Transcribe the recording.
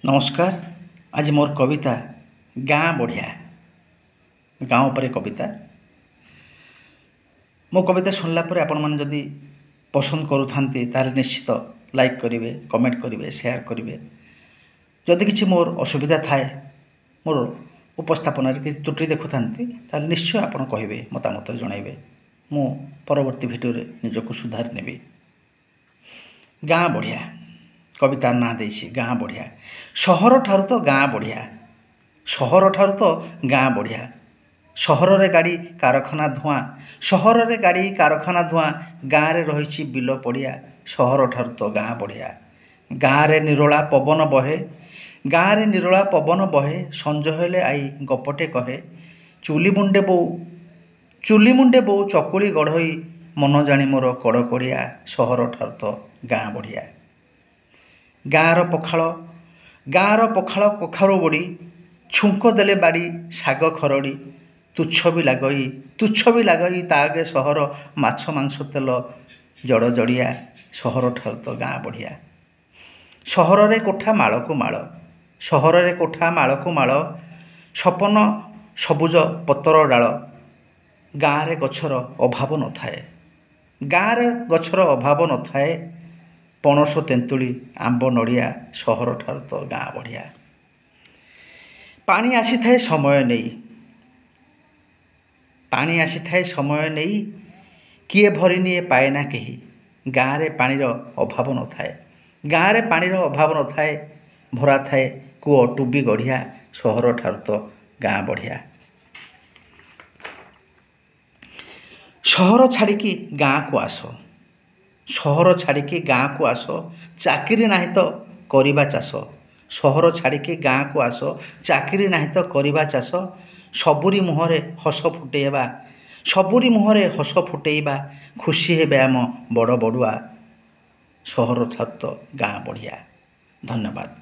नमस्कार। आज मोर कविता गाँ बढ़िया गाँव पर कविता। मो कविता शुणला आपण मैंने जदि पसंद करूँ ताल निश्चित लाइक करेंगे, कमेंट करेंगे, शेयर करेंगे। जदि किसी मोर असुविधा थाए मोर उपस्थापन कि त्रुटि देखु था निश्चय आप कहे मतामत जनइबे। मु परवर्ती भिडियो निजक सुधार नेबी। गाँ बढ़िया कवितार ना देछि गाँ बढ़िया। सहर ठारू तो गाँ बढ़िया, सहर ठारू तो गाँ बढ़िया। सहर रे गाड़ी कारखाना धुआं, सहर रे गाड़ी कारखाना धुआं, गाँ रे रही बिल पड़िया। सहर ठारू तो गाँ बढ़िया। गाँ रे निरोला पवन बहे, गाँ रे निरोला पवन बहे। संज हेले आई गपटे कहे, चुली मुंडे बो चकुली गढ़ई, मन जानी मोर कड़कड़िया। सहर ठारू तो गाँ बढ़िया। गाँर पखाल कखारू बड़ी, छुंक देले बाड़ी शाग खरड़ी। तुच्छ भी लागई तागे सहर, माछ मांस तेल जड़ जड़िया। सहर ठारू तो गाँ बढ़िया। सहर रे कोठा माल को माल, सहर रे कोठा माल को माल। सपन सबुज पतर डाल, गाँ रे गछर अभाव न थाए, गाँ रे गछर अभाव न थाए। पणस तेंतुली आंब नड़िया। सहर ठारू तो गाँ बढ़िया। पानी आसी थाए समय नहीं, पानी आसी थाए समय नहीं, किए भरी निए पाए ना कहीं। गाँ रे पानीर अभाव न थाए, गाँ रे पानीर अभाव न थाए। भरा थाए कूଅ टुबी गढ़िया। सहर ठारू तो गाँ बढ़िया। सहर छाड़िकी गाँ को आस, सहर छाड़िकी गाँ को आस। चाकरी नाही तो करिबा चाष, सहर छाड़िकी गाँ को आस। चाकरी नाही तो करिबा चाष। सबुरी मुहरे हस फुटेइबा, सबुरी मुहरे हस फुटेइबा। खुशी हेबे आम बड़ बड़ुआ। सहर ठारू तो गाँ बढ़िया। धन्यवाद।